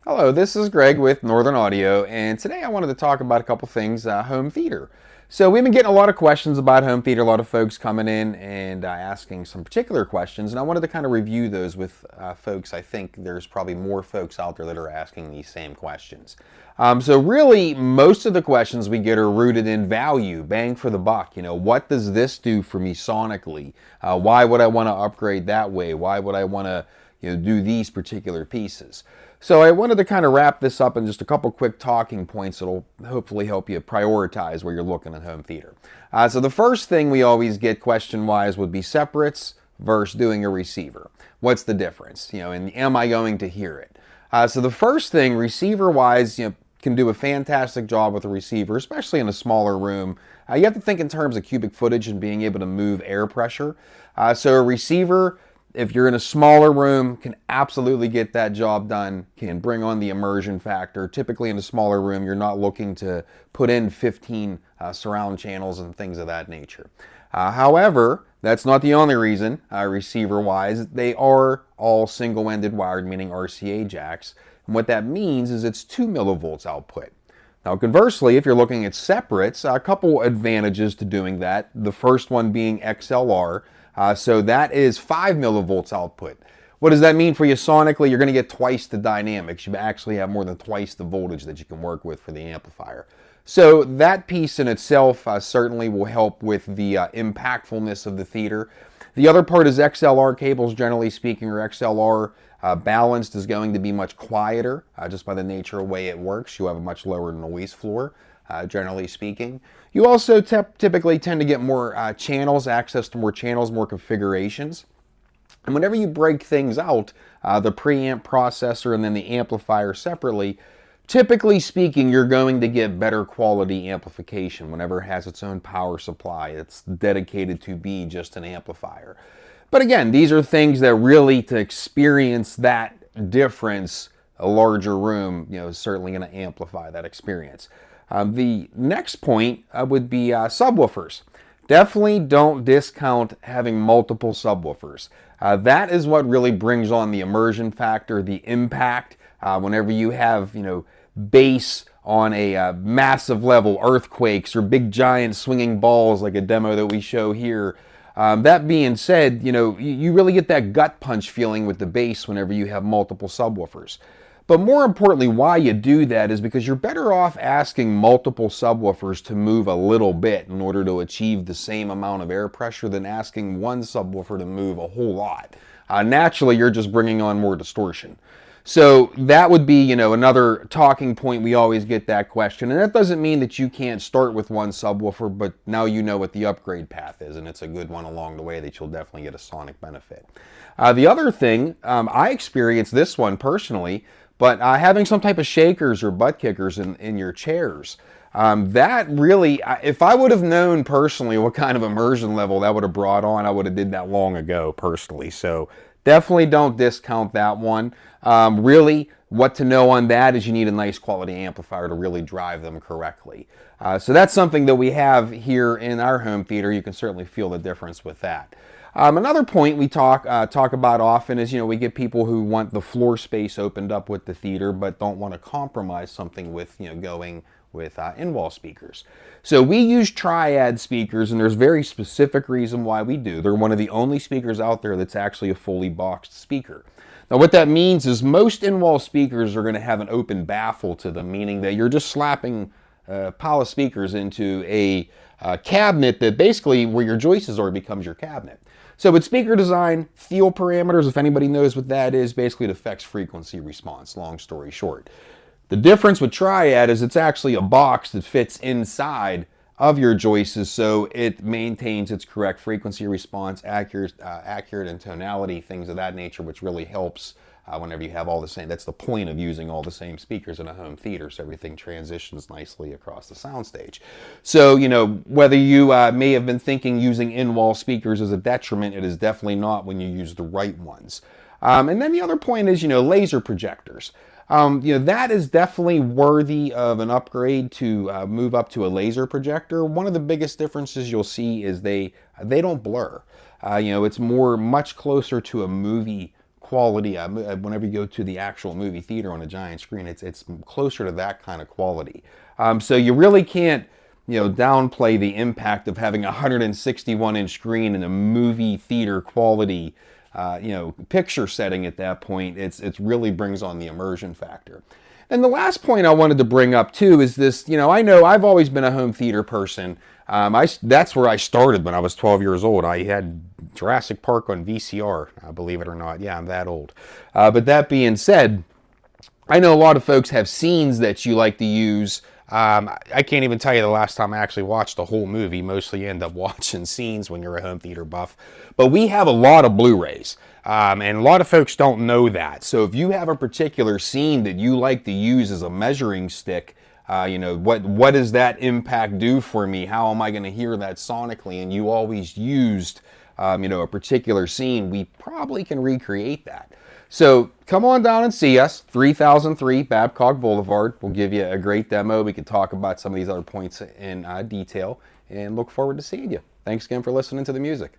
Hello, this is Greg with Northern Audio, and today I wanted to talk about a couple things, home theater. So we've been getting a lot of questions about home theater, a lot of folks coming in and asking some particular questions, and I wanted to kind of review those with folks. I think there's probably more folks out there that are asking these same questions. So really, most of the questions we get are rooted in value, bang for the buck. You know, what does this do for me sonically? Why would I want to upgrade that way? Why would I want to do these particular pieces? So I wanted to kind of wrap this up in just a couple quick talking points that'll hopefully help you prioritize where you're looking at home theater. So the first thing we always get question-wise would be separates versus doing a receiver. What's the difference? And am I going to hear it? So the first thing, receiver-wise, can do a fantastic job with a receiver, especially in a smaller room. You have to think in terms of cubic footage and being able to move air pressure. So a receiver, if you're in a smaller room, can absolutely get that job done, can bring on the immersion factor. Typically in a smaller room, you're not looking to put in 15 surround channels and things of that nature. However, that's not the only reason, receiver-wise. They are all single-ended wired, meaning RCA jacks. And what that means is it's 2 millivolts output. Now conversely, if you're looking at separates, a couple advantages to doing that. The first one being XLR. So that is 5 millivolts output. What does that mean for you sonically? You're going to get twice the dynamics. You actually have more than twice the voltage that you can work with for the amplifier. So that piece in itself certainly will help with the impactfulness of the theater. The other part is XLR cables, generally speaking, or XLR balanced is going to be much quieter just by the nature of the way it works. You have a much lower noise floor. Generally speaking. You also typically tend to get more channels, access to more channels, more configurations. And whenever you break things out, the preamp processor and then the amplifier separately, typically speaking, you're going to get better quality amplification whenever it has its own power supply. It's dedicated to be just an amplifier. But again, these are things that really, to experience that difference, a larger room, is certainly going to amplify that experience. The next point would be subwoofers. Definitely don't discount having multiple subwoofers. That is what really brings on the immersion factor, the impact. Whenever you have, bass on a massive level, earthquakes or big giant swinging balls like a demo that we show here. That being said, you really get that gut punch feeling with the bass whenever you have multiple subwoofers. But more importantly, why you do that is because you're better off asking multiple subwoofers to move a little bit in order to achieve the same amount of air pressure than asking one subwoofer to move a whole lot. Naturally, you're just bringing on more distortion. So that would be, another talking point. We always get that question. And that doesn't mean that you can't start with one subwoofer, but now you know what the upgrade path is, and it's a good one along the way that you'll definitely get a sonic benefit. The other thing, I experienced this one personally, but having some type of shakers or butt kickers in your chairs, that really, if I would have known personally what kind of immersion level that would have brought on, I would have did that long ago personally. So definitely don't discount that one. Really, what to know on that is you need a nice quality amplifier to really drive them correctly. So that's something that we have here in our home theater. You can certainly feel the difference with that. Another point we talk about often is, we get people who want the floor space opened up with the theater but don't want to compromise something with, going with in-wall speakers. So we use triad speakers, and there's very specific reason why we do. They're one of the only speakers out there that's actually a fully boxed speaker. Now what that means is most in-wall speakers are going to have an open baffle to them, meaning that you're just slapping a pile of speakers into a cabinet that basically where your joists are becomes your cabinet. So with speaker design, field parameters, if anybody knows what that is, basically it affects frequency response, long story short. The difference with triad is it's actually a box that fits inside of your joists, so it maintains its correct frequency response, accurate and tonality, things of that nature, which really helps whenever you have all the same. That's the point of using all the same speakers in a home theater, so everything transitions nicely across the soundstage. So, whether you may have been thinking using in-wall speakers is a detriment, it is definitely not when you use the right ones. And then the other point is, laser projectors. That is definitely worthy of an upgrade to move up to a laser projector. One of the biggest differences you'll see is they don't blur. It's much closer to a movie quality. Whenever you go to the actual movie theater on a giant screen, it's closer to that kind of quality. So you really can't, downplay the impact of having a 161-inch screen in a movie theater quality, picture setting at that point. It really brings on the immersion factor. And the last point I wanted to bring up too is this, I know I've always been a home theater person. That's where I started when I was 12 years old. I had Jurassic Park on VCR, believe it or not. Yeah, I'm that old. But that being said, I know a lot of folks have scenes that you like to use. I can't even tell you the last time I actually watched the whole movie. Mostly you end up watching scenes when you're a home theater buff. But we have a lot of Blu-rays, and a lot of folks don't know that. So if you have a particular scene that you like to use as a measuring stick, what does that impact do for me? How am I going to hear that sonically? And you always used, a particular scene, we probably can recreate that. So come on down and see us, 3003 Babcock Boulevard. We'll give you a great demo. We can talk about some of these other points in detail, and look forward to seeing you. Thanks again for listening to the music.